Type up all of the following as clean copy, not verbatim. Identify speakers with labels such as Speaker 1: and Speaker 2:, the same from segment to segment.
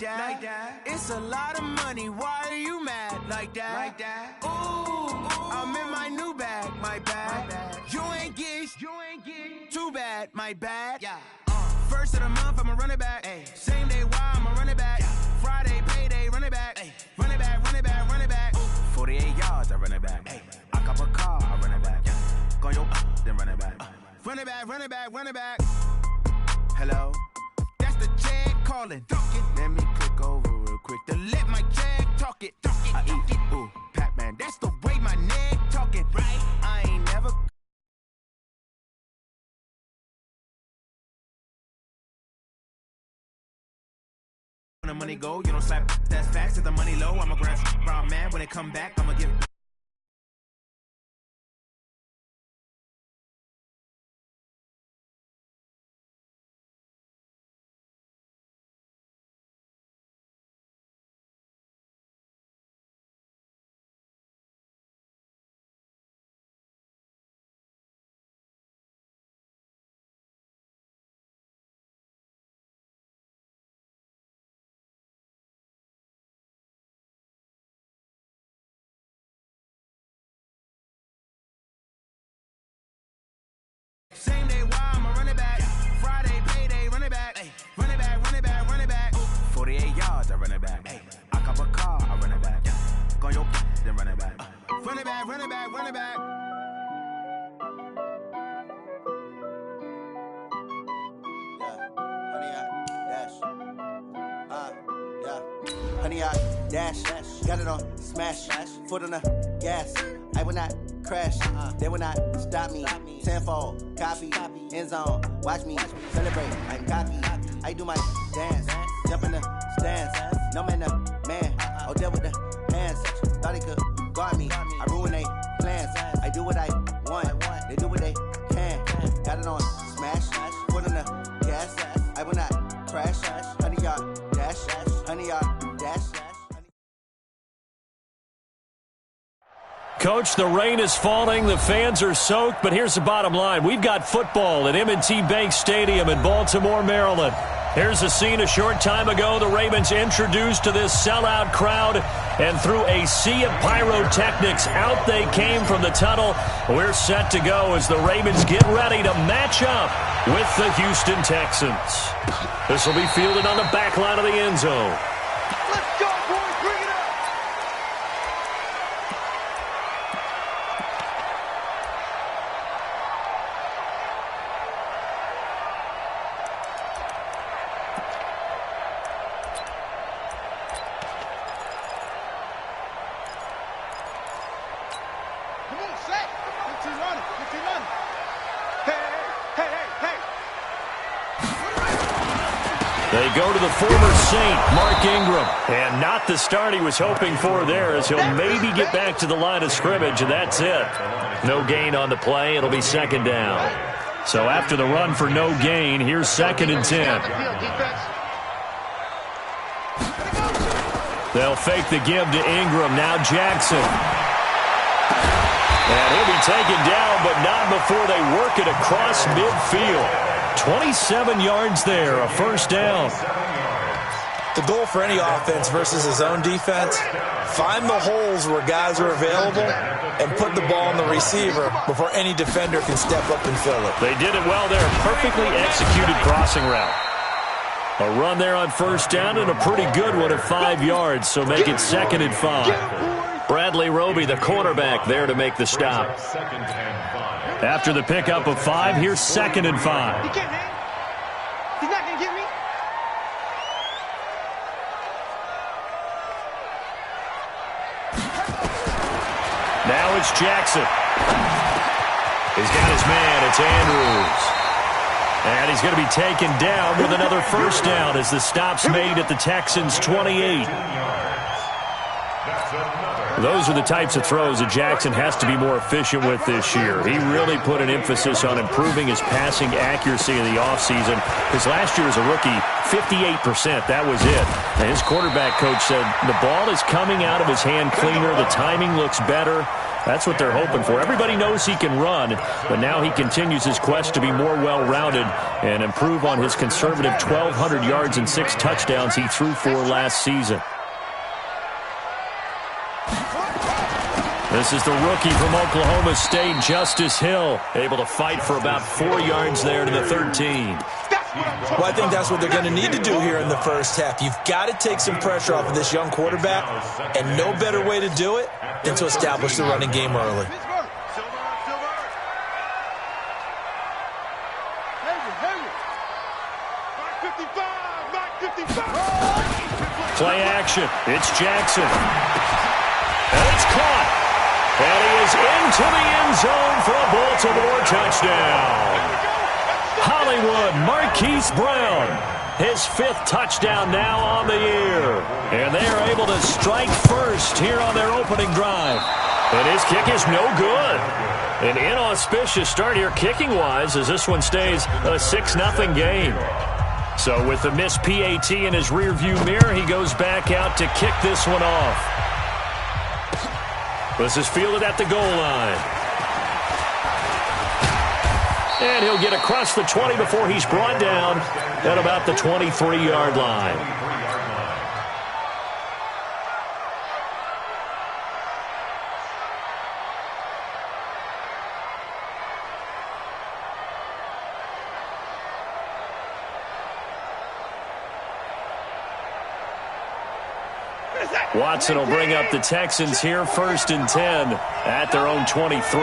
Speaker 1: that. It's a lot of money. Why are you mad like that? Ooh, I'm in my new bag, my bad. You ain't get too bad, my bad. Yeah. First of the month, I'ma run it back. Ay. Same day, why I'ma run it back. Friday, payday, run it back. Ay. Run it back, run it back, run it back. 48 yards, I run it back. Ay. I cop a car, I run it back. Go your then run it back. Run it back, run it back, run it back. Hello? That's the jag calling. Let me click over real quick to let my jag talk it. I eat it, ooh, Pac-Man. That's the way my neck talking. Right? I ain't never. When the money go, you don't slap. That's facts. If the money low, I'ma grab brown man. When it come back, I'ma give. Same day, why I'ma run it back. Friday, payday, run it back. Ay. Run it back, run it back, run it back. 48 yards, I run it back. Ay. I cop a car, I run it back. Go your then run it back. Run it back, run it back, run it back.
Speaker 2: Honey, I dash, got it on smash, foot on the gas. I will not crash, they will not stop me. Tenfold, copy, end zone, watch me celebrate. I'm cocky, I do my dance, jump in the stands. No man, the man, oh deal with the hands. Thought he could guard me, I ruin they plans. I do what I want, they do what they can. Got it on smash, foot on the gas. I will not crash, honey, y'all dash, honey, y'all dash.
Speaker 3: Coach, the rain is falling, the fans are soaked, but here's the bottom line. We've got football at M&T Bank Stadium in Baltimore, Maryland. Here's a scene a short time ago. The Ravens introduced to this sellout crowd, and through a sea of pyrotechnics, out they came from the tunnel. We're set to go as the Ravens get ready to match up with the Houston Texans. This will be fielded on the back line of the end zone.
Speaker 4: Let's go, boys. Bring it up. Come on, set. 15 running. 15 running. Hey.
Speaker 3: They go to the former Saint, Mark Ingram. And not the start he was hoping for there, as he'll maybe get back to the line of scrimmage, and that's it. No gain on the play. It'll be second down. So after the run for no gain, here's 2nd and 10. They'll fake the give to Ingram. Now Jackson. And he'll be taken down, but not before they work it across midfield. 27 yards there, a first down.
Speaker 5: The goal for any offense versus his own defense, find the holes where guys are available and put the ball on the receiver before any defender can step up and fill it.
Speaker 3: They did it well there. Perfectly executed crossing route. A run there on first down and a pretty good one at 5 yards, so make it 2nd and 5. Bradley Roby, the cornerback, there to make the stop. After the pickup of 5, here's 2nd and 5.
Speaker 4: He can't hang. He's not going to get me.
Speaker 3: Now it's Jackson. He's got his man. It's Andrews. And he's going to be taken down with another first down as the stop's made at the Texans' 28. Those are the types of throws that Jackson has to be more efficient with this year. He really put an emphasis on improving his passing accuracy in the offseason. Because last year as a rookie, 58%, that was it. And his quarterback coach said the ball is coming out of his hand cleaner. The timing looks better. That's what they're hoping for. Everybody knows he can run, but now he continues his quest to be more well-rounded and improve on his conservative 1,200 yards and 6 touchdowns he threw for last season. This is the rookie from Oklahoma State, Justice Hill, able to fight for about 4 yards there to the 13.
Speaker 5: Well, I think that's what they're going to need to do here in the first half. You've got to take some pressure off of this young quarterback, and no better way to do it than to establish the running game early.
Speaker 3: Play action. It's Jackson. And it's caught. And he is into the end zone for a Baltimore touchdown. Hollywood Marquise Brown, his 5th touchdown now on the year. And they are able to strike first here on their opening drive. And his kick is no good. An inauspicious start here kicking-wise as this one stays a 6-0 game. So with the missed PAT in his rearview mirror, he goes back out to kick this one off. This is fielded at the goal line. And he'll get across the 20 before he's brought down at about the 23-yard line. Watson will bring up the Texans here 1st and 10 at their own 23.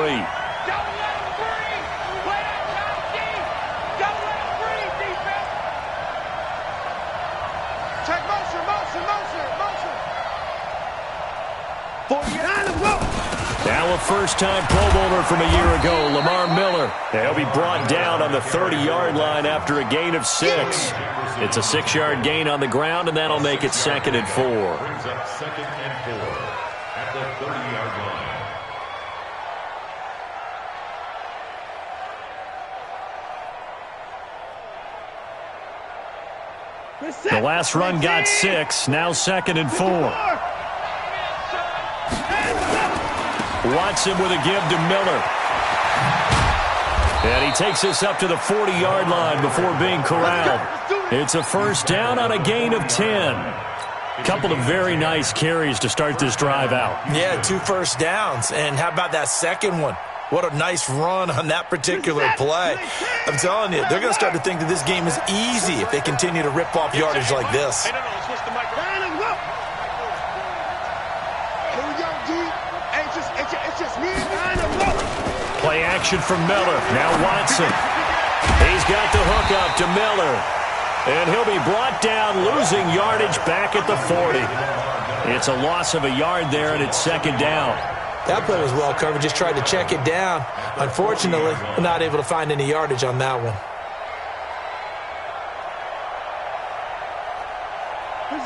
Speaker 3: Now a first-time Pro Bowler from a year ago, Lamar Miller. He'll be brought down on the 30-yard line after a gain of 6. It's a 6-yard gain on the ground, and that'll make it 2nd and 4.
Speaker 6: Brings up 2nd and 4 at the 30-yard line.
Speaker 3: The last run got 6, now 2nd and 4. Watson with a give to Miller. And he takes us up to the 40-yard line before being corralled. It's a first down on a gain of 10. A couple of very nice carries to start this drive out.
Speaker 5: Yeah, 2 first downs. And how about that second one? What a nice run on that particular play. I'm telling you, they're going to start to think that this game is easy if they continue to rip off yardage like this.
Speaker 3: Play action from Miller. Now Watson. He's got the hook up to Miller. And he'll be brought down, losing yardage back at the 40. It's a loss of a yard there, and it's 2nd down.
Speaker 5: That play was well covered. Just tried to check it down. Unfortunately, we're not able to find any yardage on that one.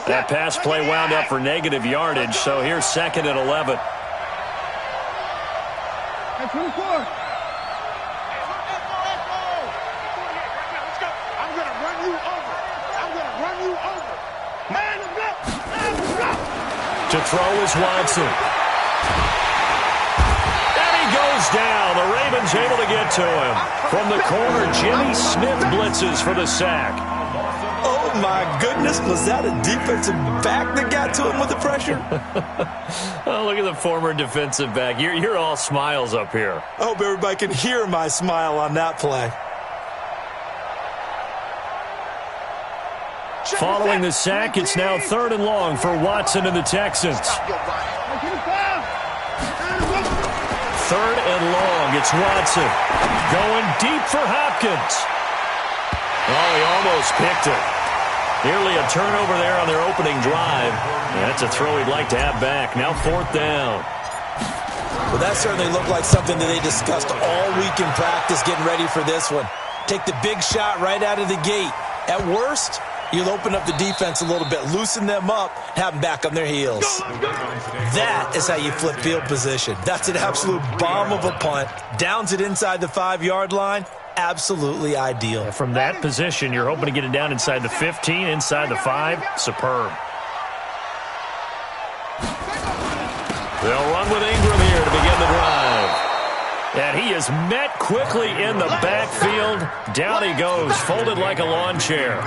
Speaker 3: That pass play wound up for negative yardage, so here's 2nd and 11.
Speaker 4: Hey, 24. I'm going to run you over. Man,
Speaker 3: to throw is Watson. And he goes down. The Ravens able to get to him. From the corner, Jimmy Smith blitzes for the sack.
Speaker 5: Oh, my goodness. Was that a defensive back that got to him with the pressure?
Speaker 3: Oh, look at the former defensive back. You're all smiles up here.
Speaker 5: I hope everybody can hear my smile on that play.
Speaker 3: Following the sack, it's now 3rd and long for Watson and the Texans. 3rd and long. It's Watson going deep for Hopkins. Oh, he almost picked it. Nearly a turnover there on their opening drive. That's a throw he'd like to have back. Now 4th down.
Speaker 5: Well, that certainly looked like something that they discussed all week in practice getting ready for this one. Take the big shot right out of the gate. At worst, you'll open up the defense a little bit, loosen them up, have them back on their heels. That is how you flip field position. That's an absolute bomb of a punt. Downs it inside the 5-yard line. Absolutely ideal.
Speaker 3: From that position, you're hoping to get it down inside the 15, inside the 5. Superb. They'll run with Ingram here to begin the drive. And he is met quickly in the backfield. Down he goes, folded like a lawn chair.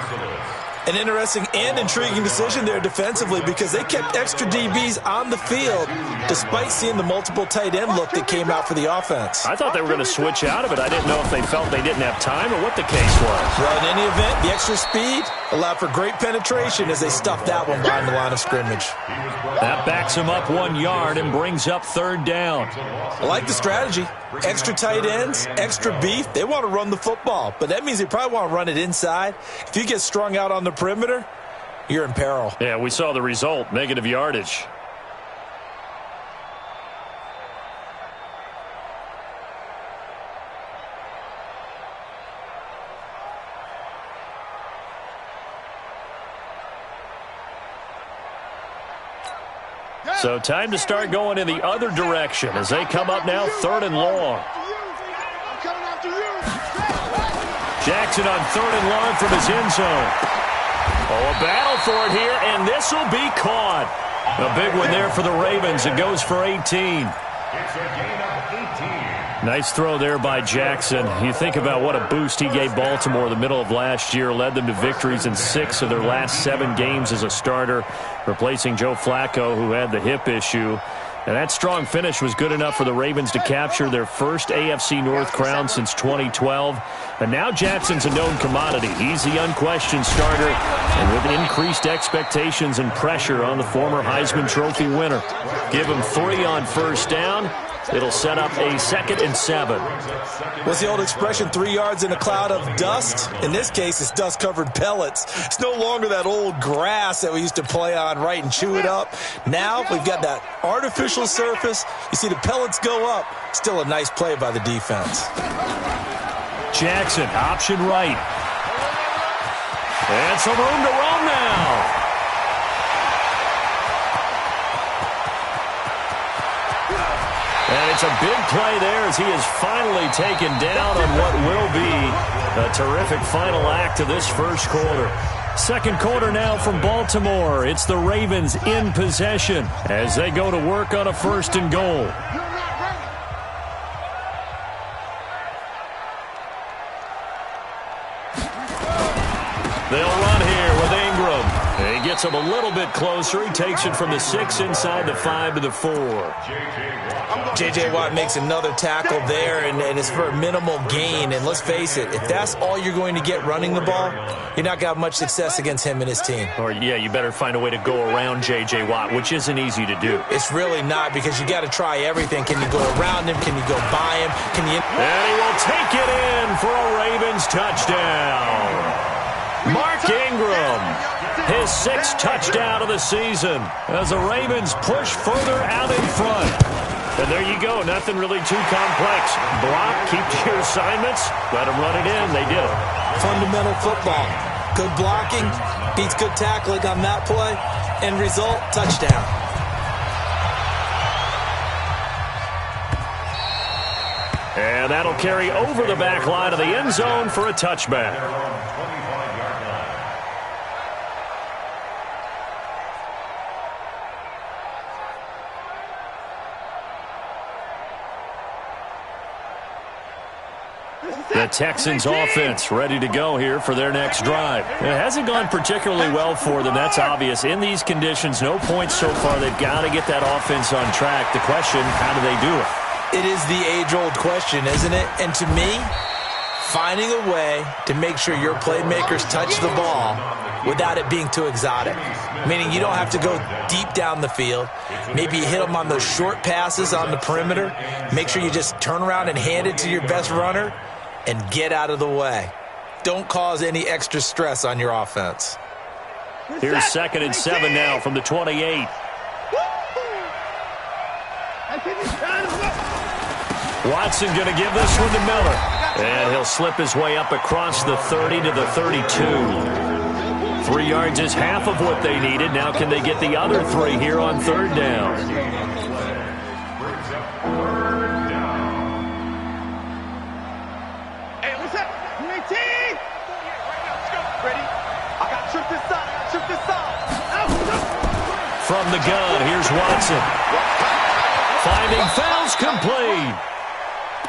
Speaker 5: An interesting and intriguing decision there defensively because they kept extra DBs on the field despite seeing the multiple tight end look that came out for the offense.
Speaker 3: I thought they were going to switch out of it. I didn't know if they felt they didn't have time or what the case was.
Speaker 5: Well, in any event, the extra speed allowed for great penetration as they stuffed that one behind the line of scrimmage.
Speaker 3: That backs him up 1 yard and brings up third down.
Speaker 5: I like the strategy. Extra tight ends, extra beef. They want to run the football, but that means they probably want to run it inside. If you get strung out on the perimeter, you're in peril.
Speaker 3: Yeah, we saw the result, negative yardage. So time to start going in the other direction as they come up now third and long. Jackson on third and long from his end zone. Oh, a battle for it here, and this will be caught. A big one there for the Ravens. It goes for 18.
Speaker 6: It's a gain of 18.
Speaker 3: Nice throw there by Jackson. You think about what a boost he gave Baltimore the middle of last year, led them to victories in 6 of their last 7 games as a starter, replacing Joe Flacco, who had the hip issue. And that strong finish was good enough for the Ravens to capture their first AFC North crown since 2012. And now Jackson's a known commodity. He's the unquestioned starter, and with increased expectations and pressure on the former Heisman Trophy winner. Give him 3 on first down. It'll set up a 2nd and 7.
Speaker 5: What's the old expression, 3 yards in a cloud of dust? In this case, it's dust-covered pellets. It's no longer that old grass that we used to play on, right, and chew it up. Now we've got that artificial surface. You see the pellets go up. Still a nice play by the defense.
Speaker 3: Jackson, option right. And some room to roam now. And it's a big play there as he is finally taken down on what will be a terrific final act of this first quarter. Second quarter now from Baltimore. It's the Ravens in possession as they go to work on a 1st and goal. They'll run here with Ingram. He gets him a little bit closer. He takes it from the 6 inside the 5 to the 4.
Speaker 5: J.J. Watt makes another tackle there, and it's for a minimal gain. And let's face it, if that's all you're going to get running the ball, you're not going to have much success against him and his team.
Speaker 3: Or, yeah, you better find a way to go around J.J. Watt, which isn't easy to do.
Speaker 5: It's really not, because you got to try everything. Can you go around him? Can you go by him? Can you?
Speaker 3: And he will take it in for a Ravens touchdown. Mark Ingram, his 6th touchdown of the season as the Ravens push further out in front. And there you go, nothing really too complex. Block, keep to your assignments, let them run it in. They did it.
Speaker 5: Fundamental football. Good blocking beats good tackling on that play. End result, touchdown.
Speaker 3: And that'll carry over the back line of the end zone for a touchback. The Texans offense ready to go here for their next drive. It hasn't gone particularly well for them. That's obvious. In these conditions, no points so far. They've got to get that offense on track. The question, how do they do it?
Speaker 5: It is the age-old question, isn't it? And to me, finding a way to make sure your playmakers touch the ball without it being too exotic. Meaning you don't have to go deep down the field. Maybe you hit them on those short passes on the perimeter. Make sure you just turn around and hand it to your best runner and get out of the way. Don't cause any extra stress on your offense.
Speaker 3: Here's 2nd and 7 now from the 28. Watson going to give this one to Miller. And he'll slip his way up across the 30 to the 32. 3 yards is half of what they needed. Now can they get the other 3 here on 3rd down? From the gun, here's Watson. Winding foul's complete.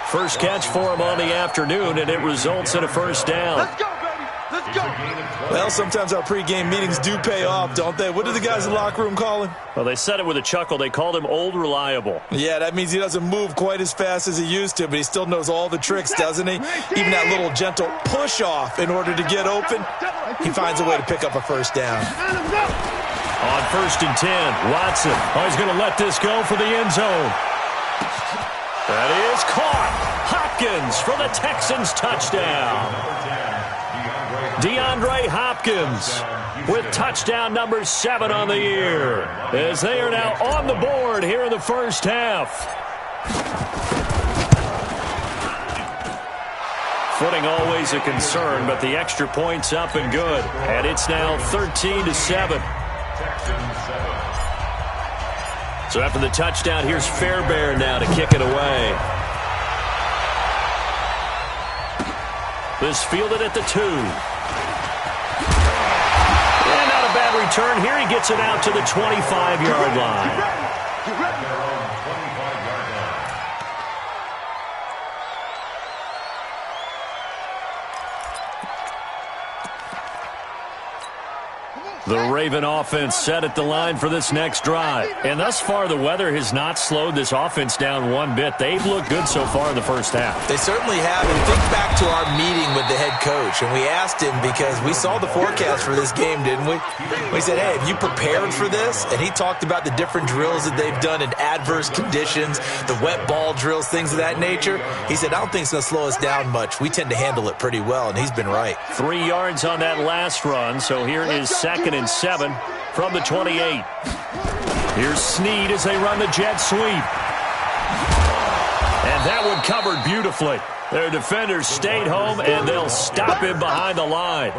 Speaker 3: First catch for him on the afternoon, and it results in a first down.
Speaker 4: Let's go, baby. Let's go.
Speaker 5: Well, sometimes our pregame meetings do pay off, don't they? What do the guys in the locker room call him?
Speaker 3: Well, they said it with a chuckle. They called him Old Reliable.
Speaker 5: Yeah, that means he doesn't move quite as fast as he used to, but he still knows all the tricks, doesn't he? Even that little gentle push-off in order to get open, he finds a way to pick up a first down.
Speaker 3: On 1st and 10, Watson. Oh, he's going to let this go for the end zone. That is caught. Hopkins for the Texans touchdown. DeAndre Hopkins with touchdown number 7 on the year, as they are now on the board here in the first half. Footing always a concern, but the extra point's up and good. And it's now 13-7. So after the touchdown, here's Fairbairn now to kick it away. This fielded at the 2. And not a bad return. Here he gets it out to the 25-yard line. The Raven offense set at the line for this next drive. And thus far, the weather has not slowed this offense down one bit. They've looked good so far in the first half.
Speaker 5: They certainly have. And think back to our meeting with the head coach. And we asked him, because we saw the forecast for this game, didn't we? We said, hey, have you prepared for this? And he talked about the different drills that they've done in adverse conditions, the wet ball drills, things of that nature. He said, I don't think it's going to slow us down much. We tend to handle it pretty well, and he's been right.
Speaker 3: 3 yards on that last run. So here is 2nd and 7 from the 28. Here's Snead as they run the jet sweep. And that one covered beautifully. Their defenders stayed home, and they'll stop him behind the line.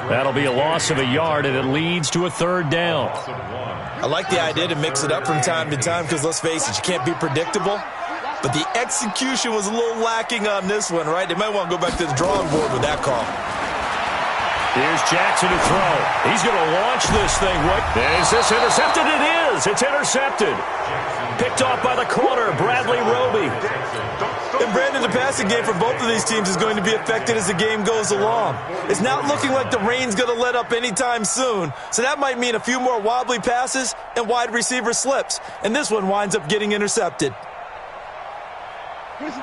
Speaker 3: That'll be a loss of a yard, and it leads to a 3rd down.
Speaker 5: I like the idea to mix it up from time to time because, let's face it, you can't be predictable. But the execution was a little lacking on this one, right? They might want to go back to the drawing board with that call.
Speaker 3: Here's Jackson to throw. He's going to launch this thing. What? Is this intercepted? It is. It's intercepted. Picked off by the corner, Bradley Roby.
Speaker 5: And Brandon, the passing game for both of these teams is going to be affected as the game goes along. It's not looking like the rain's going to let up anytime soon. So that might mean a few more wobbly passes and wide receiver slips. And this one winds up getting intercepted.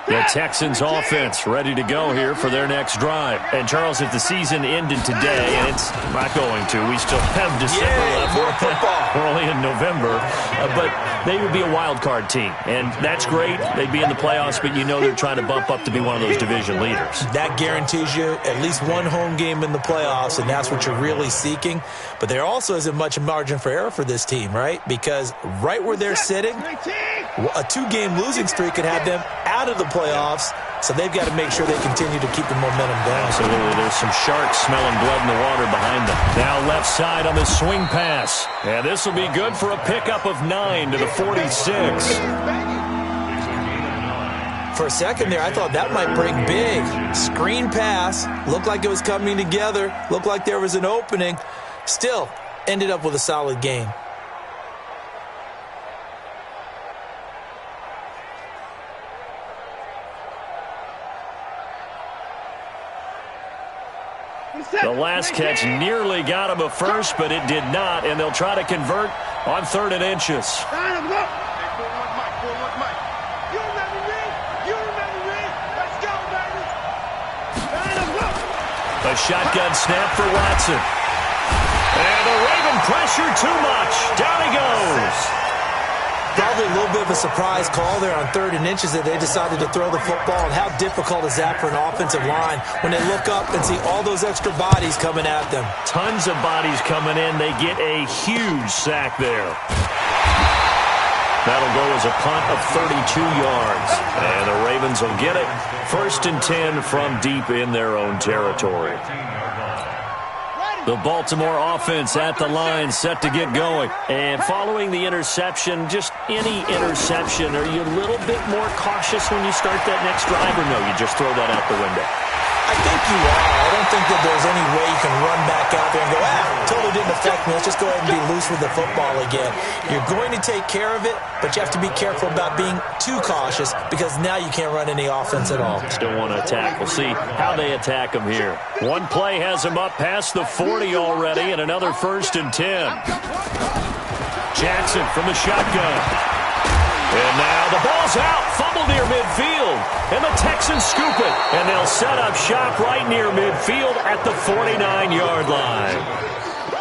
Speaker 3: The Texans offense ready to go here for their next drive. And, Charles, if the season ended today, and it's not going to, we still have December left.
Speaker 5: More football.
Speaker 3: We're only in November. But they would be a wild card team. And that's great. They'd be in the playoffs, but you know they're trying to bump up to be one of those division leaders.
Speaker 5: That guarantees you at least one home game in the playoffs, and that's what you're really seeking. But there also isn't much margin for error for this team, right? Because right where they're sitting, a 2-game losing streak could have them out of the playoffs, so they've got to make sure they continue to keep the momentum down.
Speaker 3: Absolutely. There's some sharks smelling blood in the water behind them. Now left side on the swing pass. And this will be good for a pickup of 9 to the 46.
Speaker 5: For a second there, I thought that might break big. Screen pass. Looked like it was coming together. Looked like there was an opening. Still, ended up with a solid game.
Speaker 3: The last catch nearly got him a first, but it did not, and they'll try to convert on 3rd and inches. A shotgun snap for Watson. And the Raven pressure too much. Down he goes.
Speaker 5: Probably a little bit of a surprise call there on 3rd and inches that they decided to throw the football. And how difficult is that for an offensive line when they look up and see all those extra bodies coming at them?
Speaker 3: Tons of bodies coming in. They get a huge sack there. That'll go as a punt of 32 yards. And the Ravens will get it. 1st and 10 from deep in their own territory. The Baltimore offense at the line, set to get going. And following the interception, just any interception, are you a little bit more cautious when you start that next drive, or no, you just throw that out the window?
Speaker 5: I think you are. I don't think that there's any way you can run back out there and go, totally didn't affect me. Let's just go ahead and be loose with the football again. You're going to take care of it, but you have to be careful about being too cautious because now you can't run any offense at all.
Speaker 3: Still want to attack. We'll see how they attack him here. One play has him up past the 40 already, and another 1st and 10. Jackson from the shotgun. And now the ball's out. Fumble near midfield. And the Texans scoop it. And they'll set up shop right near midfield at the 49-yard line.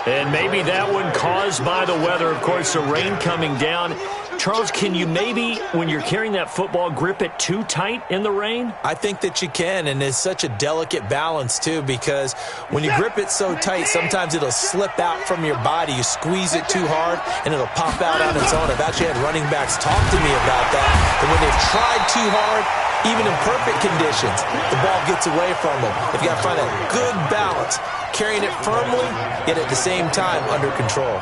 Speaker 3: And maybe that one caused by the weather. Of course, the rain coming down. Charles, can you maybe, when you're carrying that football, grip it too tight in the rain?
Speaker 5: I think that you can, and it's such a delicate balance, too, because when you grip it so tight, sometimes it'll slip out from your body. You squeeze it too hard, and it'll pop out on its own. I've actually had running backs talk to me about that. And when they've tried too hard, even in perfect conditions, the ball gets away from them. If you got to find a good balance, carrying it firmly, yet at the same time under control.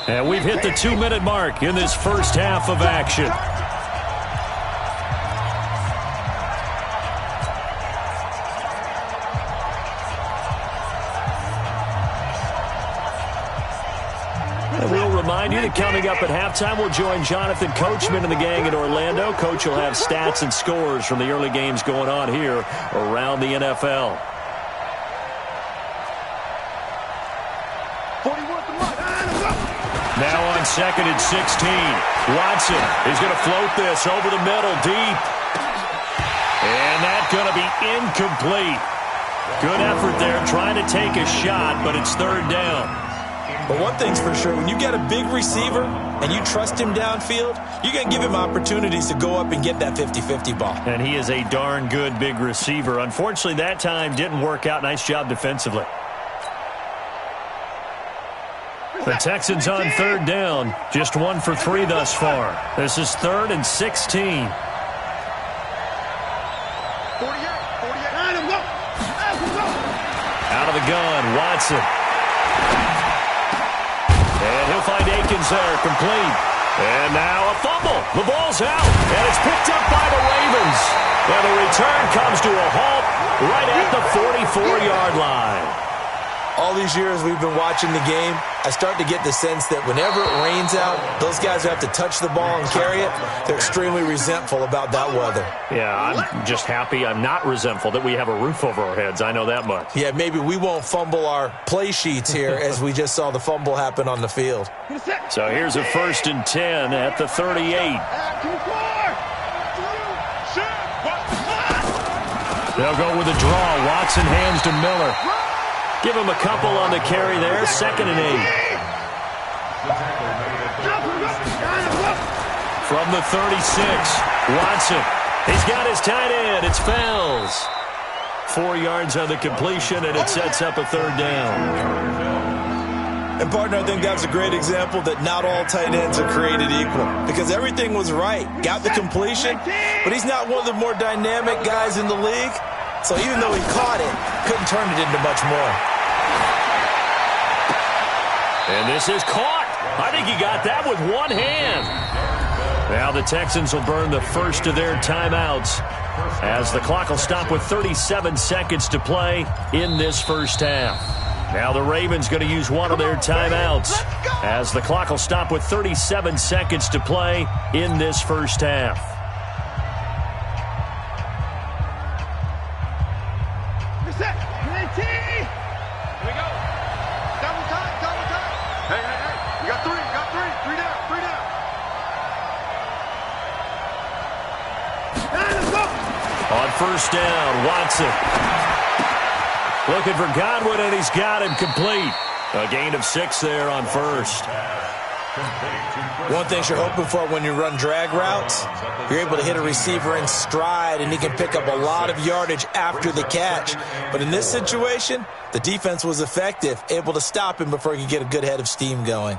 Speaker 3: And we've hit the 2-minute mark in this first half of action. And we'll remind you that coming up at halftime, we'll join Jonathan Coachman and the gang in Orlando. Coach will have stats and scores from the early games going on here around the NFL. Now on 2nd and 16. Watson is going to float this over the middle deep. And that's going to be incomplete. Good effort there trying to take a shot, but it's 3rd down.
Speaker 5: But one thing's for sure, when you get a big receiver and you trust him downfield, you're going to give him opportunities to go up and get that 50-50 ball.
Speaker 3: And he is a darn good big receiver. Unfortunately, that time didn't work out. Nice job defensively. The Texans on 3rd down. Just 1 for 3 thus far. This is 3rd and 16.
Speaker 4: 48.
Speaker 3: Out of the gun, Watson. And he'll find Akins there, complete. And now a fumble. The ball's out, and it's picked up by the Ravens. And the return comes to a halt right at the 44-yard line.
Speaker 5: All these years we've been watching the game, I start to get the sense that whenever it rains out, those guys who have to touch the ball and carry it, they're extremely resentful about that weather.
Speaker 3: Yeah, I'm just happy I'm not resentful that we have a roof over our heads. I know that much.
Speaker 5: Yeah, maybe we won't fumble our play sheets here as we just saw the fumble happen on the field.
Speaker 3: So here's a 1st and 10 at the 38. They'll go with a draw. Watson hands to Miller. Give him a couple on the carry there. 2nd and 8. From the 36, Watson. He's got his tight end. It's Fells. 4 yards on the completion, and it sets up a 3rd down.
Speaker 5: And, partner, I think that's a great example that not all tight ends are created equal because everything was right. Got the completion, but he's not one of the more dynamic guys in the league. So even though he caught it, couldn't turn it into much more.
Speaker 3: And this is caught. I think he got that with one hand. Now the Texans will burn the first of their timeouts as the clock will stop with 37 seconds to play in this first half. Now the Ravens going to use one of their timeouts as the clock will stop with 37 seconds to play in this first half. On 1st down, Watson. Looking for Godwin, and he's got him complete. A gain of 6 there on 1st.
Speaker 5: One thing you're hoping for when you run drag routes, you're able to hit a receiver in stride, and he can pick up a lot of yardage after the catch. But in this situation, the defense was effective, able to stop him before he could get a good head of steam going.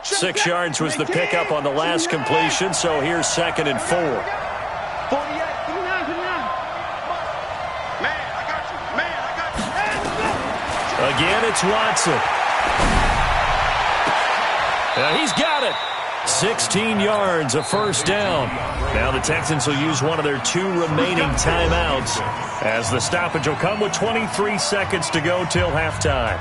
Speaker 3: 6 yards was the pickup on the last completion, so here's 2nd and 4.
Speaker 4: 48, 39, 39. Man, I got you. Man, I got you.
Speaker 3: Again, it's Watson. He's got it. 16 yards, a first down. Now the Texans will use one of their 2 remaining timeouts as the stoppage will come with 23 seconds to go till halftime.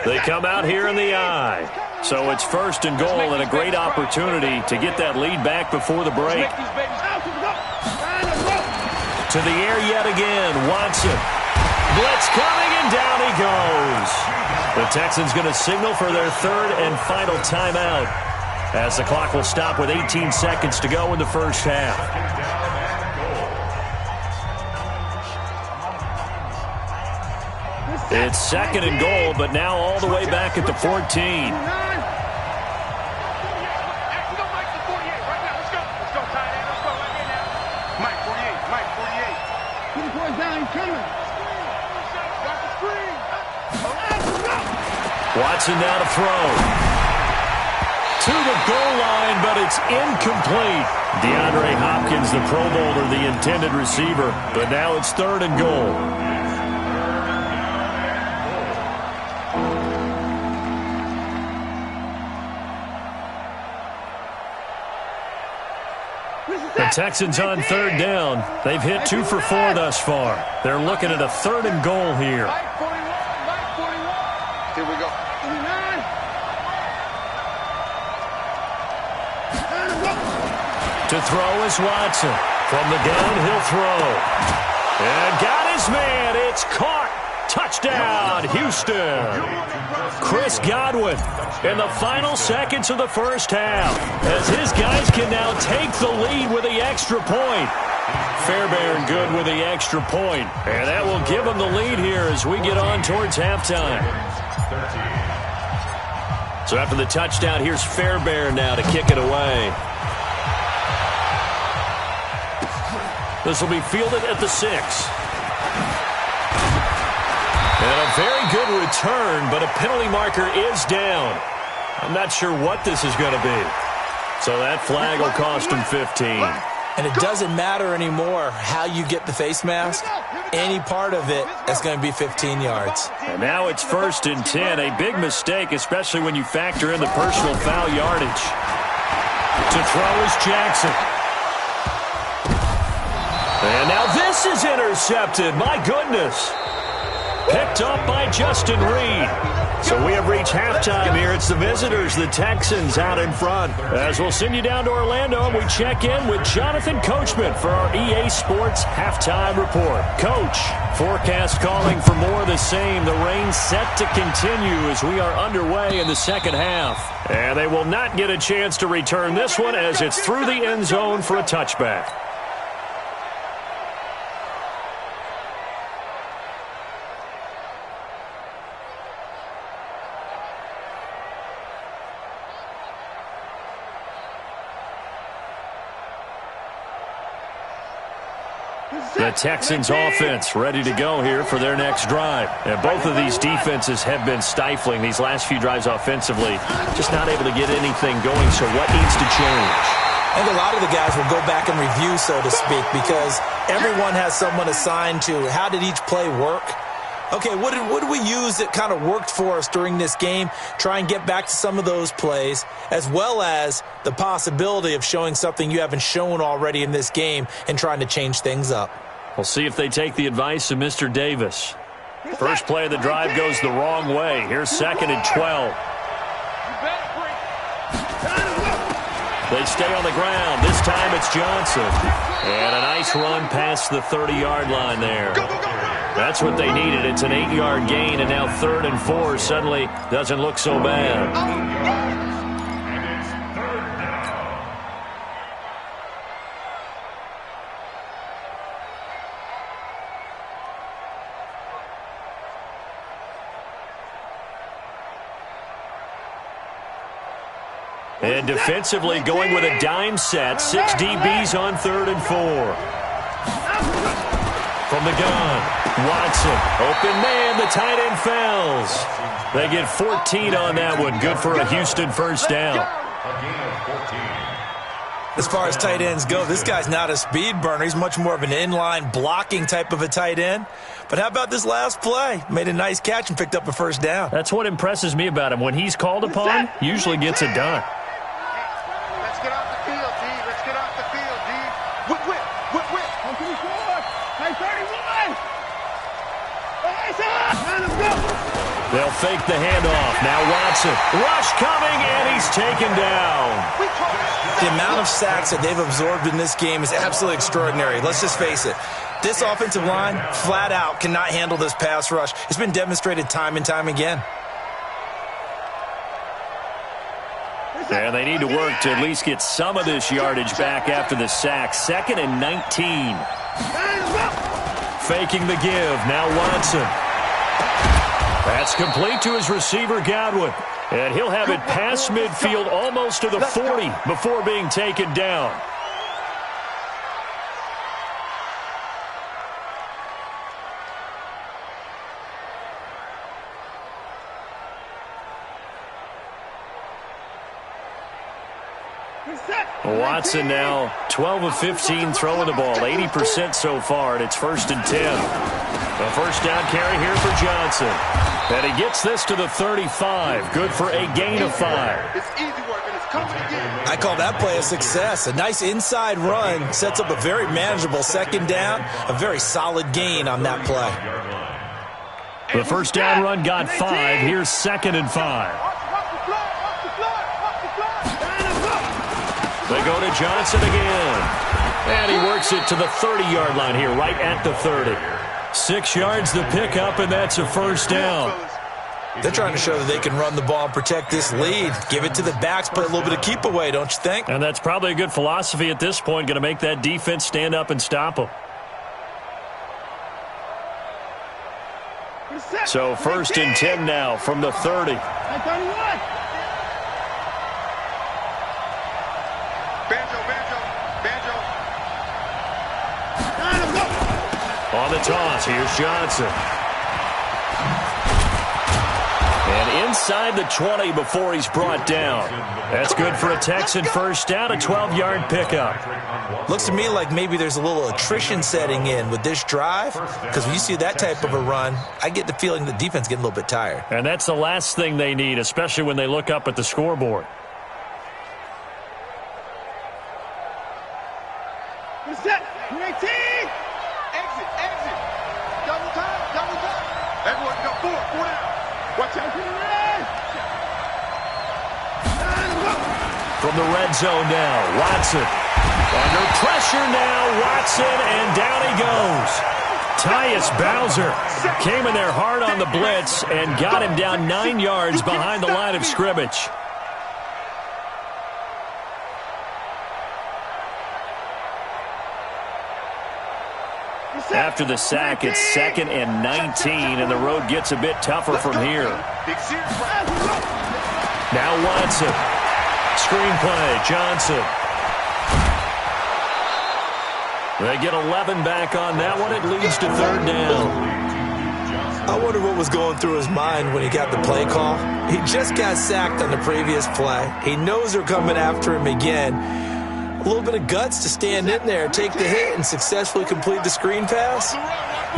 Speaker 3: They come out here in the I. So it's first and goal and a great opportunity to get that lead back before the break. To the air yet again. Watson. Blitz coming, and down he goes. The Texans going to signal for their 3rd and final timeout as the clock will stop with 18 seconds to go in the first half. It's 2nd and goal, but now all the way back at the 14. Watson now to throw. To the goal line, but it's incomplete. DeAndre Hopkins, the Pro Bowler, the intended receiver, but now it's 3rd and goal. The Texans on 3rd down. They've hit 2 for 4 thus far. They're looking at a 3rd and goal here.
Speaker 4: Here we go.
Speaker 3: To throw is Watson. From the gun, he'll throw. And got his man. It's caught. Touchdown, Houston. Chris Godwin in the final seconds of the first half as his guys can now take the lead with the extra point. Fairbairn good with the extra point. And that will give them the lead here as we get on towards halftime. So after the touchdown, here's Fairbairn now to kick it away. This will be fielded at the 6. And a very good return, but a penalty marker is down. I'm not sure what this is going to be. So that flag will cost him 15.
Speaker 5: And it doesn't matter anymore how you get the face mask. Any part of it is going to be 15 yards.
Speaker 3: And now it's 1st and 10. A big mistake, especially when you factor in the personal foul yardage. To throw is Jackson. And now this is intercepted. My goodness. Picked up by Justin Reed. So we have reached halftime here. It's the visitors, the Texans, out in front. As we'll send you down to Orlando, and we check in with Jonathan Coachman for our EA Sports Halftime Report. Coach, forecast calling for more of the same. The rain set to continue as we are underway in the second half. And they will not get a chance to return this one as it's through the end zone for a touchback. The Texans offense ready to go here for their next drive. And both of these defenses have been stifling these last few drives offensively. Just not able to get anything going, so what needs to change?
Speaker 5: I think a lot of the guys will go back and review, so to speak, because everyone has someone assigned to how did each play work. Okay, what did we use that kind of worked for us during this game? Try and get back to some of those plays, as well as the possibility of showing something you haven't shown already in this game and trying to change things up.
Speaker 3: We'll see if they take the advice of Mr. Davis. First play of the drive goes the wrong way. Here's 2nd and 12. They stay on the ground. This time it's Johnson. And a nice run past the 30-yard line there. That's what they needed. It's an 8-yard gain, and now 3rd and 4 suddenly doesn't look so bad. And defensively going with a dime set. 6 DBs on 3rd and 4. From the gun, Watson. Open man, the tight end falls. They get 14 on that one. Good for a Houston first down.
Speaker 5: As far as tight ends go, this guy's not a speed burner. He's much more of an inline blocking type of a tight end. But how about this last play? Made a nice catch and picked up a first down.
Speaker 3: That's what impresses me about him. When he's called upon, usually gets it done.
Speaker 4: Let's get off the field, D. Let's get off the field, D. Whip. 124. Hey, 31. Let's go.
Speaker 3: They'll fake the handoff. Now Watson. Rush coming, and he's taken down.
Speaker 5: The amount of sacks that they've absorbed in this game is absolutely extraordinary. Let's just face it. This offensive line, flat out, cannot handle this pass rush. It's been demonstrated time and time again.
Speaker 3: And they need to work to at least get some of this yardage back after the sack. 2nd and 19. Faking the give. Now Watson. That's complete to his receiver, Godwin. And he'll have it past midfield almost to the 40 before being taken down. Watson now 12 of 15 throwing the ball, 80% so far, and it's 1st and 10. A first down carry here for Johnson. And he gets this to the 35. Good for a gain of 5.
Speaker 4: It's easy work, and it's coming again.
Speaker 5: I call that play a success. A nice inside run sets up a very manageable 2nd down. A very solid gain on that play.
Speaker 3: The first down run got 5. Here's 2nd and 5. They go to Johnson again. And he works it to the 30-yard line here, right at the 30. 6 yards the pickup, and that's a first down.
Speaker 5: They're trying to show that they can run the ball and protect this lead. Give it to the backs, play a little bit of keep away, don't you think?
Speaker 3: And that's probably a good philosophy at this point, going to make that defense stand up and stop them. So 1st and 10 now from the 30. On the toss, here's Johnson. And inside the 20 before he's brought down. That's good for a Texan first down, a 12-yard pickup.
Speaker 5: Looks to me like maybe there's a little attrition setting in with this drive, because when you see that type of a run, I get the feeling the defense getting a little bit tired.
Speaker 3: And that's the last thing they need, especially when they look up at the scoreboard. From the red zone now, Watson. Under pressure now, Watson, and down he goes. Tyus Bowser came in there hard on the blitz and got him down 9 yards behind the line of scrimmage. After the sack, it's 2nd and 19, and the road gets a bit tougher from here. Now Watson. Screenplay, Johnson. They get 11 back on that one. It leads to 3rd down.
Speaker 5: I wonder what was going through his mind when he got the play call. He just got sacked on the previous play. He knows they're coming after him again. A little bit of guts to stand in there, take the hit, and successfully complete the screen pass.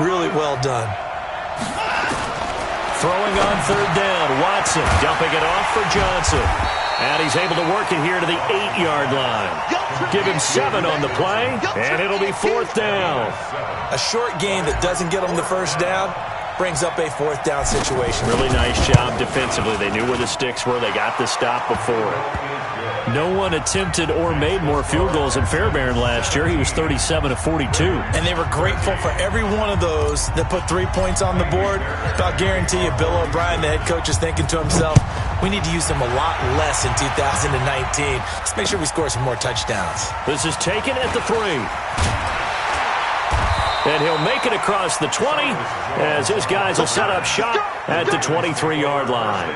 Speaker 5: Really well done.
Speaker 3: Throwing on 3rd down, Watson dumping it off for Johnson. And he's able to work it here to the 8-yard line. Give him 7 on the play, and it'll be 4th down.
Speaker 5: A short gain that doesn't get him the first down brings up a 4th down situation.
Speaker 3: Really nice job defensively. They knew where the sticks were. They got the stop before it. No one attempted or made more field goals than Fairbairn last year. He was 37 of 42.
Speaker 5: And they were grateful for every one of those that put 3 points on the board. But I'll guarantee you, Bill O'Brien, the head coach, is thinking to himself, we need to use them a lot less in 2019. Let's make sure we score some more touchdowns.
Speaker 3: This is taken at the 3. And he'll make it across the 20 as his guys will set up shop at the 23-yard line.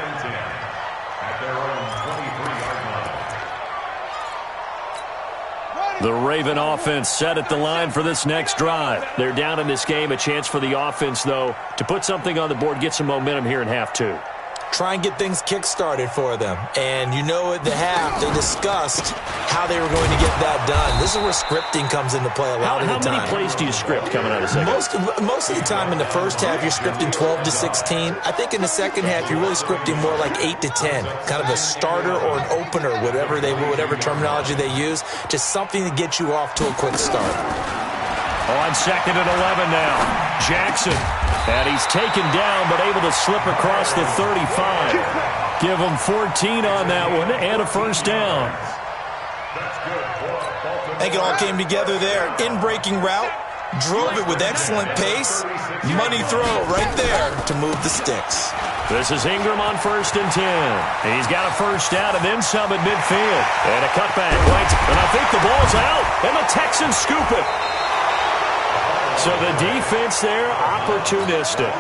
Speaker 3: The Raven offense set at the line for this next drive. They're down in this game. A chance for the offense, though, to put something on the board, get some momentum here in half 2.
Speaker 5: try and get things kick-started for them. And you know at the half, they discussed how they were going to get that done. This is where scripting comes into play a lot of the time.
Speaker 3: How many plays do you script coming out of the second?
Speaker 5: Most of the time in the first half, you're scripting 12 to 16. I think in the second half, you're really scripting more like 8 to 10. Kind of a starter or an opener, whatever terminology they use. Just something to get you off to a quick start.
Speaker 3: On 2nd and 11 now. Jackson. And he's taken down, but able to slip across the 35. Give him 14 on that one and a first down.
Speaker 5: I think it all came together there. In-breaking route. Drove it with excellent pace. Money throw right there to move the sticks.
Speaker 3: This is Ingram on 1st and 10. He's got a first down and then some at midfield. And a cutback right. And I think the ball's out. And the Texans scoop it. So the defense there, opportunistic.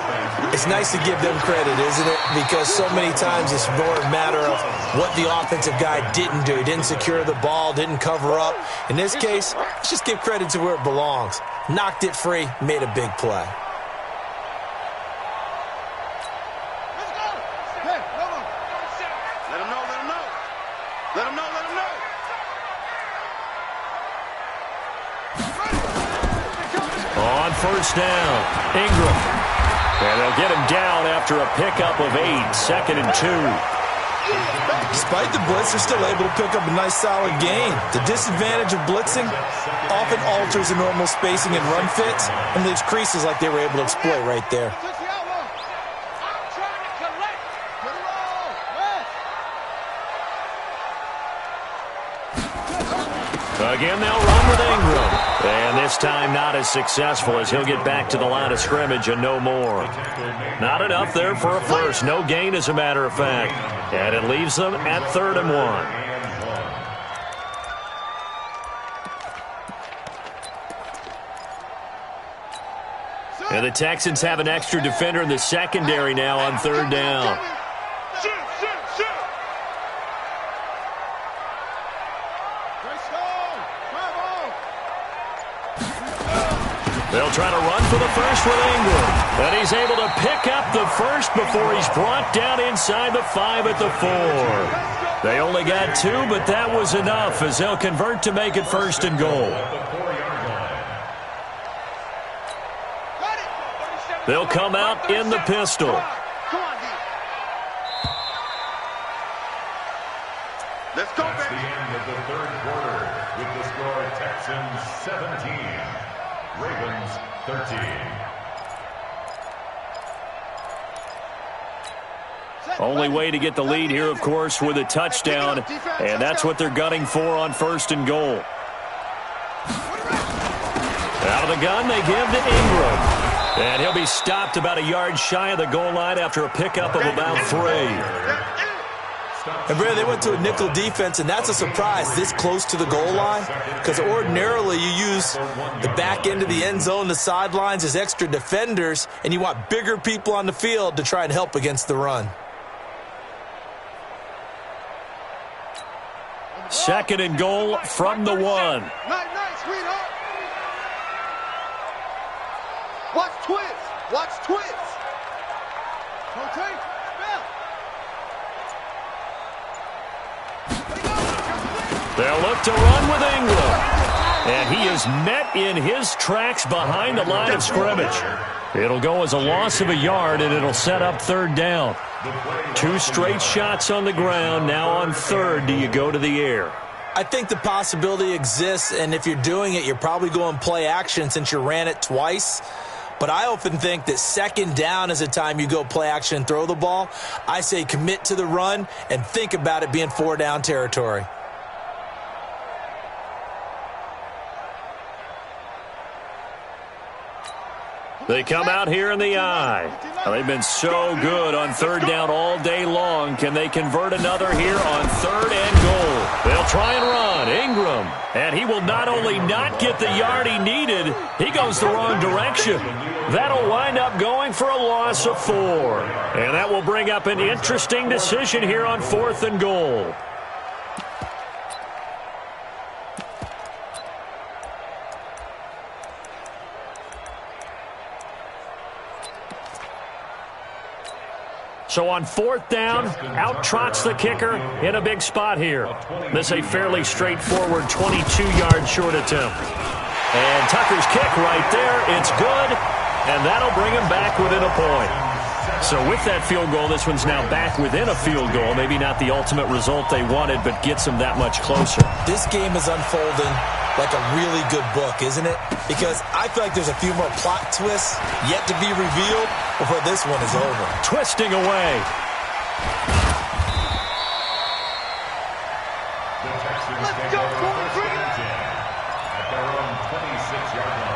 Speaker 5: It's nice to give them credit, isn't it? Because so many times it's more a matter of what the offensive guy didn't do. He didn't secure the ball, didn't cover up. In this case, let's just give credit to where it belongs. Knocked it free, made a big play.
Speaker 4: Let's go. Hey, come on. Let him know, let him know. Let him know, let him know.
Speaker 3: On 1st down, Ingram. And they'll get him down after a pickup of 8, 2nd and 2.
Speaker 5: Despite the blitz, they're still able to pick up a nice solid gain. The disadvantage of blitzing often alters the normal spacing and run fits and leaves creases like they were able to exploit right there.
Speaker 3: Again, they'll run with Ingram. And this time not as successful as he'll get back to the line of scrimmage and no more. Not enough there for a first. No gain, as a matter of fact. And it leaves them at 3rd and 1. And the Texans have an extra defender in the secondary now on 3rd down. They'll try to run for the first with Ingram. And he's able to pick up the first before he's brought down inside the 5 at the 4. They only got 2, but that was enough as they'll convert to make it 1st and goal. They'll come out in the pistol.
Speaker 4: Let's go,
Speaker 6: That's
Speaker 4: baby.
Speaker 6: the end of the 3rd quarter with the score Texans 17, Ravens 13.
Speaker 3: Only way to get the lead here, of course, with a touchdown, and that's what they're gunning for on 1st and goal. Out of the gun, they give to Ingram. And he'll be stopped about a yard shy of the goal line after a pickup of about 3.
Speaker 5: And, Brad, they went to a nickel defense, and that's a surprise this close to the goal line because ordinarily you use the back end of the end zone, the sidelines as extra defenders, and you want bigger people on the field to try and help against the run.
Speaker 3: 2nd and goal from the 1.
Speaker 4: Night, sweetheart. Watch twist. Watch twist. Okay.
Speaker 3: They'll look to run with Ingram. And he is met in his tracks behind the line of scrimmage. It'll go as a loss of a yard, and it'll set up 3rd down. 2 straight shots on the ground. Now on 3rd, do you go to the air?
Speaker 5: I think the possibility exists, and if you're doing it, you're probably going play action since you ran it twice. But I often think that 2nd down is a time you go play action and throw the ball. I say commit to the run and think about it being 4-down territory.
Speaker 3: They come out here in the eye. They've been so good on 3rd down all day long. Can they convert another here on 3rd and goal? They'll try and run. Ingram. And he will not only not get the yard he needed, he goes the wrong direction. That'll wind up going for a loss of 4. And that will bring up an interesting decision here on 4th and goal. So on 4th down, out trots the kicker in a big spot here. This a fairly straightforward 22-yard short attempt. And Tucker's kick right there, it's good, and that'll bring him back within a point. So with that field goal, this one's now back within a field goal. Maybe not the ultimate result they wanted, but gets them that much closer.
Speaker 5: This game is unfolding like a really good book, isn't it? Because I feel like there's a few more plot twists yet to be revealed before this one is over.
Speaker 3: Twisting away.
Speaker 6: The Texans take over first and 10 at their own 26-yard line.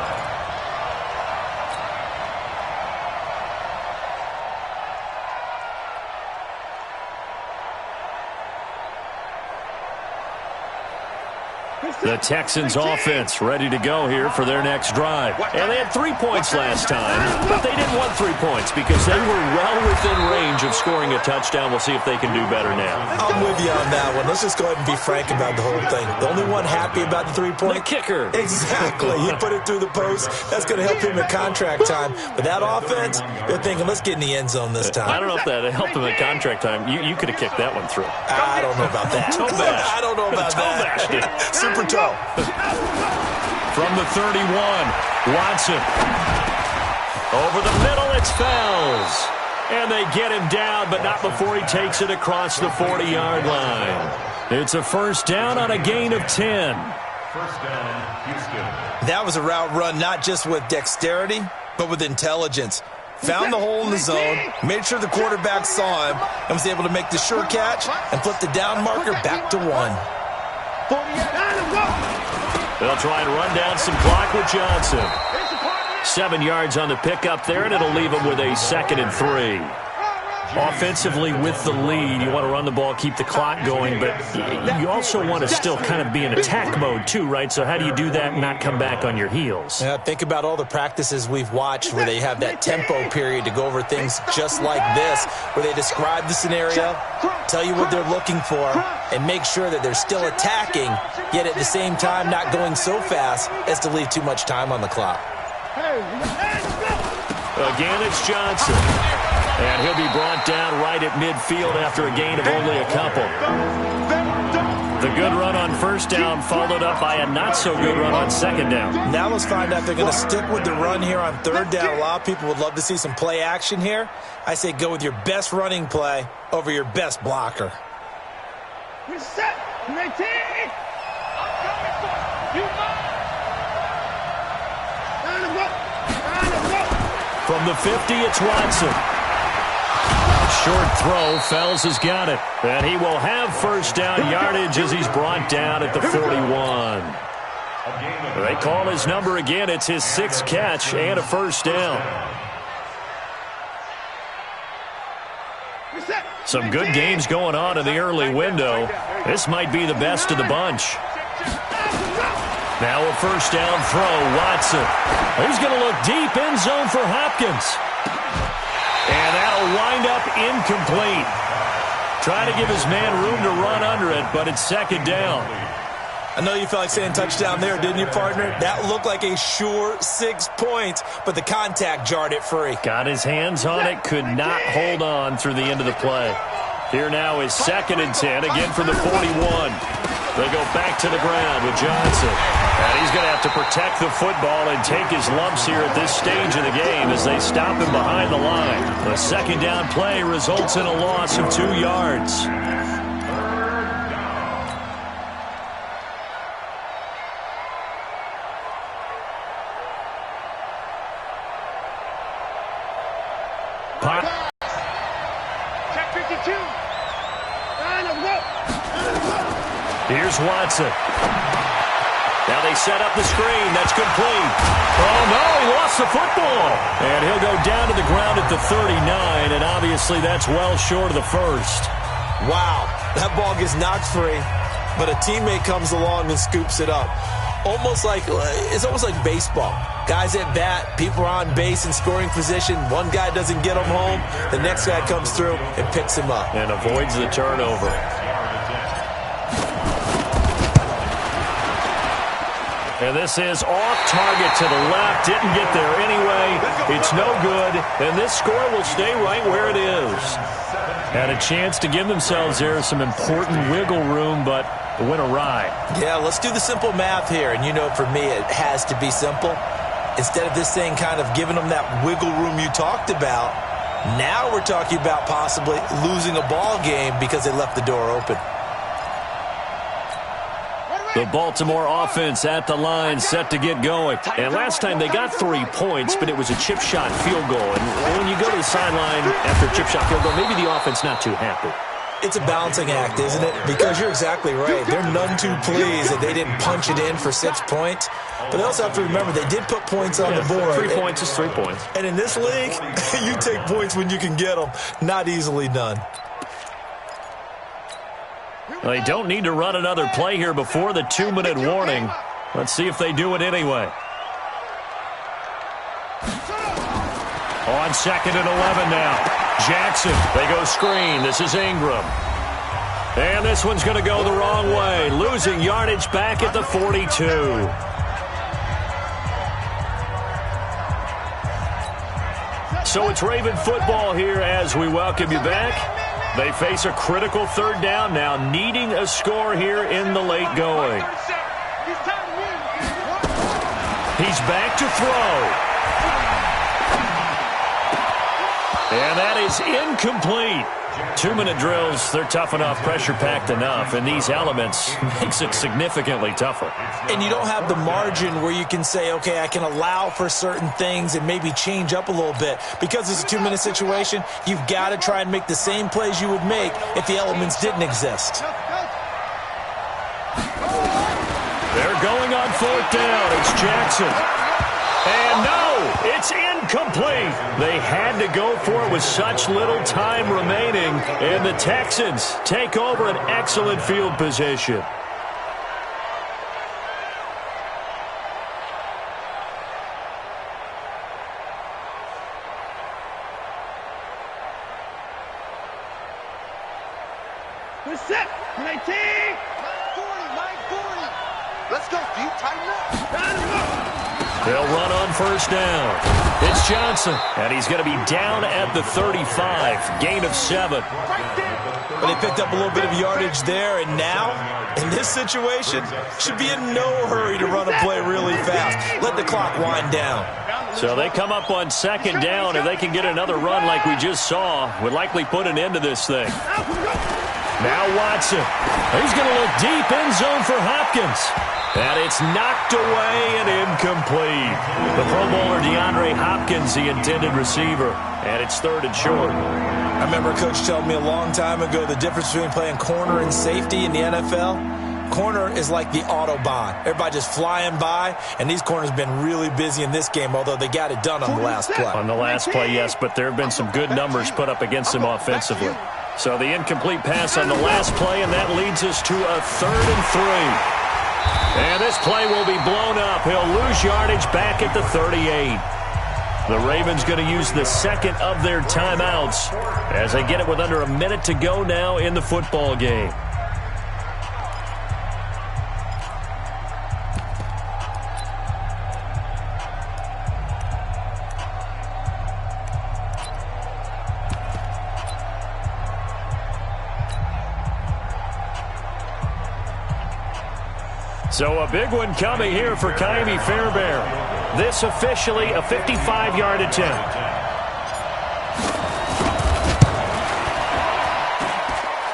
Speaker 3: The Texans offense ready to go here for their next drive. And they had 3 points last time, but they didn't want 3 points because they were well within range of scoring a touchdown. We'll see if they can do better now.
Speaker 5: I'm with you on that one. Let's just go ahead and be frank about the whole thing. The only one happy about the 3-point?
Speaker 3: The kicker.
Speaker 5: Exactly. He put it through the post. That's going to help him in contract time. But that offense, they're thinking, let's get in the end zone this time.
Speaker 3: I don't know if that helped him in contract time. You could have kicked that one through.
Speaker 5: I don't know about that.
Speaker 3: Toe bash.
Speaker 5: I don't know about that. Super toe.
Speaker 3: From the 31, Watson. Over the middle, it's Fells. And they get him down, but not before he takes it across the 40-yard line. It's a first down on a gain of 10.
Speaker 6: First down, Houston.
Speaker 5: That was a route run not just with dexterity, but with intelligence. Found the hole in the zone, made sure the quarterback saw him, and was able to make the sure catch and flip the down marker back to 1.
Speaker 3: They'll try and run down some clock with Johnson. 7 yards on the pickup there, and it'll leave him with a 2nd and 3. Offensively with the lead, you want to run the ball, keep the clock going, but you also want to still kind of be in attack mode too, right? So how do you do that and not come back on your heels?
Speaker 5: Yeah, think about all the practices we've watched where they have that tempo period to go over things just like this, where they describe the scenario, tell you what they're looking for, and make sure that they're still attacking, yet at the same time not going so fast as to leave too much time on the clock.
Speaker 3: Again, it's Johnson. And he'll be brought down right at midfield after a gain of only a couple. The good run on first down followed up by a not-so-good run on second down.
Speaker 5: Now let's find out if they're going to stick with the run here on third down. A lot of people would love to see some play action here. I say go with your best running play over your best blocker.
Speaker 4: Reset. Ready. I'm coming for you.
Speaker 3: From the 50, it's Watson. Short throw, Fells has got it. And he will have first down yardage as he's brought down at the 41. They call his number again. It's his 6th catch and a first down. Some good games going on in the early window. This might be the best of the bunch. Now a first down throw, Watson. He's going to look deep, end zone for Hopkins. And that'll wind up incomplete. Trying to give his man room to run under it, but it's second down.
Speaker 5: I know you felt like saying touchdown there, didn't you, partner? That looked like a sure 6 points, but the contact jarred it free.
Speaker 3: Got his hands on it, could not hold on through the end of the play. Here now is 2nd and 10, again from the 41. They go back to the ground with Johnson. And he's going to have to protect the football and take his lumps here at this stage of the game as they stop him behind the line. The second down play results in a loss of 2 yards.
Speaker 4: Check 52.
Speaker 3: Here's Watson. Now they set up the screen. That's complete. Oh, no, he lost the football. And he'll go down to the ground at the 39, and obviously that's well short of the first.
Speaker 5: Wow, that ball gets knocked free, but a teammate comes along and scoops it up. It's almost like baseball. Guys at bat, people are on base in scoring position. One guy doesn't get him home. The next guy comes through and picks him up.
Speaker 3: And avoids the turnover. And this is off target to the left. Didn't get there anyway. It's no good. And this score will stay right where it is. Had a chance to give themselves there some important wiggle room, but it went awry.
Speaker 5: Yeah, let's do the simple math here. And you know, for me, it has to be simple. Instead of this thing kind of giving them that wiggle room you talked about, now we're talking about possibly losing a ball game because they left the door open.
Speaker 3: The Baltimore offense at the line, set to get going. And last time they got 3 points, but it was a chip shot field goal. And when you go to the sideline after a chip shot field goal, maybe the offense not too happy.
Speaker 5: It's a balancing act, isn't it? Because you're exactly right. They're none too pleased that they didn't punch it in for 6 points. But they also have to remember they did put points on the board.
Speaker 3: 3 points is 3 points.
Speaker 5: And in this league, you take points when you can get them. Not easily done.
Speaker 3: They don't need to run another play here before the 2-minute warning. Let's see if they do it anyway. On 2nd and 11 now. Jackson, they go screen. This is Ingram. And this one's going to go the wrong way. Losing yardage back at the 42. So it's Raven football here as we welcome you back. They face a critical 3rd down now, needing a score here in the late going. He's back to throw. And that is incomplete. 2-minute drills, they're tough enough, pressure-packed enough, and these elements makes it significantly tougher.
Speaker 5: And you don't have the margin where you can say, okay, I can allow for certain things and maybe change up a little bit. Because it's a 2-minute situation, you've got to try and make the same plays you would make if the elements didn't exist.
Speaker 3: They're going on 4th down. It's Jackson. And no, it's incomplete. They had to go for it with such little time remaining. And the Texans take over an excellent field position.
Speaker 4: We're set. 19. 940. Let's go, D. Tighten up.
Speaker 3: They'll run on 1st down. It's Johnson, and he's going to be down at the 35. Gain of 7.
Speaker 5: But they picked up a little bit of yardage there, and now, in this situation, should be in no hurry to run a play really fast. Let the clock wind down.
Speaker 3: So they come up on 2nd down. If they can get another run like we just saw, would likely put an end to this thing. Now Watson. He's going to look deep in zone for Hopkins. And it's knocked away and incomplete. The Pro Bowler DeAndre Hopkins, the intended receiver. And it's 3rd and short.
Speaker 5: I remember a coach telling me a long time ago the difference between playing corner and safety in the NFL. Corner is like the Autobahn. Everybody just flying by, and these corners have been really busy in this game, although they got it done on the last play.
Speaker 3: On the last play, yes, but there have been some good numbers put up against them offensively. So the incomplete pass on the last play, and that leads us to a 3rd and 3. And this play will be blown up. He'll lose yardage back at the 38. The Ravens going to use the 2nd of their timeouts as they get it with under a minute to go now in the football game. So a big one coming here for Kaimi Fairbairn. This officially a 55-yard attempt.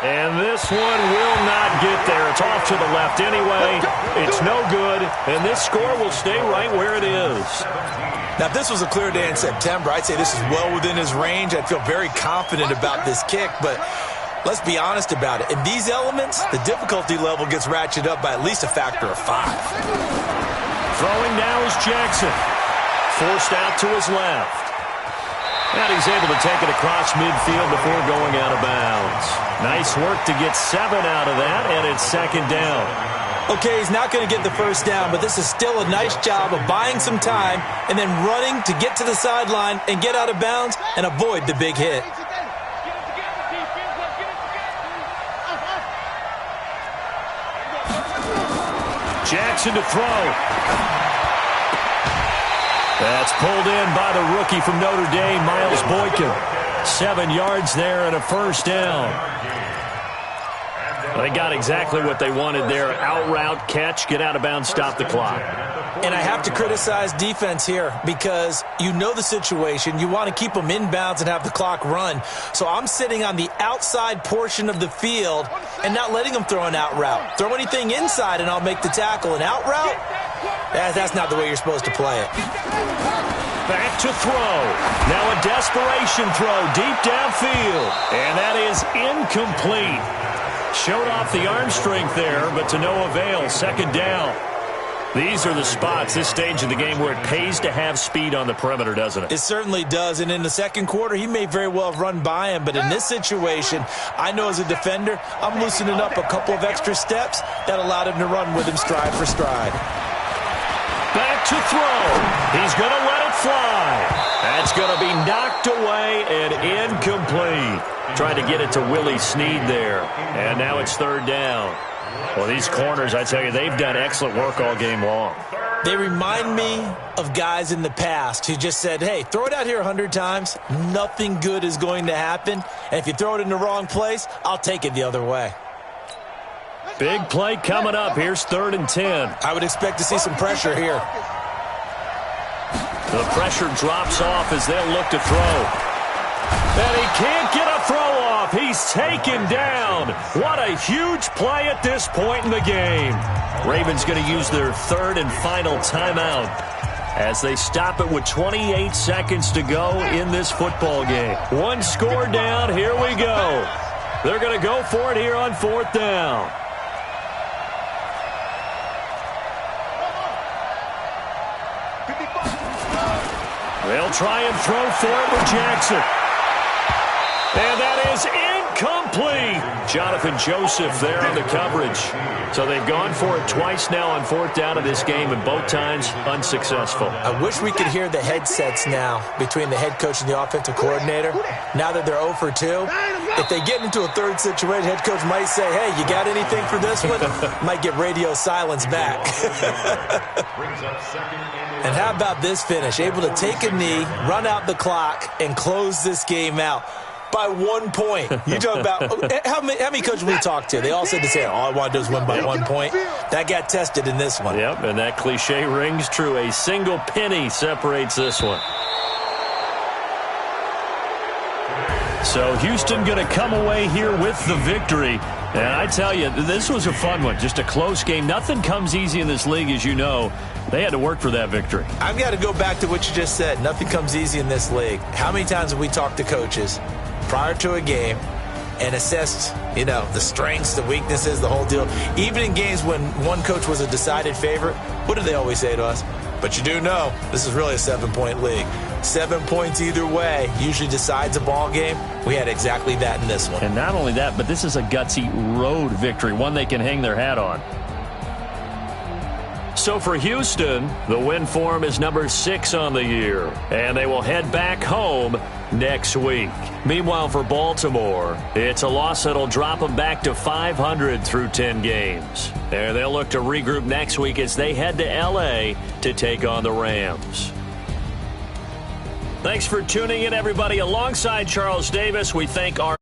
Speaker 3: And this one will not get there. It's off to the left anyway. It's no good, and this score will stay right where it is.
Speaker 5: Now, if this was a clear day in September, I'd say this is well within his range. I'd feel very confident about this kick, but let's be honest about it. In these elements, the difficulty level gets ratcheted up by at least a factor of 5.
Speaker 3: Throwing now is Jackson. Forced out to his left. And he's able to take it across midfield before going out of bounds. Nice work to get 7 out of that, and it's 2nd down.
Speaker 5: Okay, he's not going to get the 1st down, but this is still a nice job of buying some time and then running to get to the sideline and get out of bounds and avoid the big hit.
Speaker 3: Jackson to throw. That's pulled in by the rookie from Notre Dame, Miles Boykin. 7 yards there and a first down. They got exactly what they wanted there. Out route, catch, get out of bounds, stop the clock.
Speaker 5: And I have to criticize defense here because you know the situation. You want to keep them inbounds and have the clock run. So I'm sitting on the outside portion of the field and not letting them throw an out route. Throw anything inside and I'll make the tackle. An out route? That's not the way you're supposed to play it.
Speaker 3: Back to throw. Now a desperation throw deep downfield. And that is incomplete. Showed off the arm strength there, but to no avail. Second down. These are the spots, this stage of the game, where it pays to have speed on the perimeter, doesn't it?
Speaker 5: It certainly does. And in the second quarter, he may very well have run by him. But in this situation, I know as a defender, I'm loosening up a couple of extra steps that allowed him to run with him stride for stride.
Speaker 3: Back to throw. He's going to let it fly. That's going to be knocked away and incomplete. Trying to get it to Willie Snead there. And now it's third down. Well, these corners, I tell you, they've done excellent work all game long.
Speaker 5: They remind me of guys in the past who just said, hey, throw it out here 100 times. Nothing good is going to happen. And if you throw it in the wrong place, I'll take it the other way.
Speaker 3: Big play coming up. Here's 3rd and 10.
Speaker 5: I would expect to see some pressure here.
Speaker 3: The pressure drops off as they'll look to throw. And he can't get a throw off. He's taken down. What a huge play at this point in the game. Ravens going to use their 3rd and final timeout as they stop it with 28 seconds to go in this football game. One score down. Here we go. They're going to go for it here on 4th down. They'll try and throw for it with Jackson. And that is incomplete. Jonathan Joseph there on the coverage. So they've gone for it twice now on 4th down of this game, and both times unsuccessful.
Speaker 5: I wish we could hear the headsets now between the head coach and the offensive coordinator. Now that they're 0 for 2, if they get into a third situation, head coach might say, hey, you got anything for this one? Might get radio silence back. And how about this finish? Able to take a knee, run out the clock, and close this game out. By 1 point. You talk about how many coaches we talked to? They all said the same. All I want to do is win by 1 point. That got tested in this one.
Speaker 3: Yep, and that cliche rings true. A single penny separates this one. So Houston going to come away here with the victory. And I tell you, this was a fun one. Just a close game. Nothing comes easy in this league, as you know. They had to work for that victory.
Speaker 5: I've got to go back to what you just said. Nothing comes easy in this league. How many times have we talked to coaches prior to a game and assessed, the strengths, the weaknesses, the whole deal? Even in games when one coach was a decided favorite, what do they always say to us? But you do know this is really a 7-point league. 7 points either way usually decides a ball game. We had exactly that in this one.
Speaker 3: And not only that, but this is a gutsy road victory, one they can hang their hat on. So for Houston, the win form is number 6 on the year, and they will head back home next week. Meanwhile, for Baltimore, it's a loss that'll drop them back to 500 through 10 games. There, they'll look to regroup next week as they head to L.A. to take on the Rams. Thanks for tuning in, everybody. Alongside Charles Davis, we thank our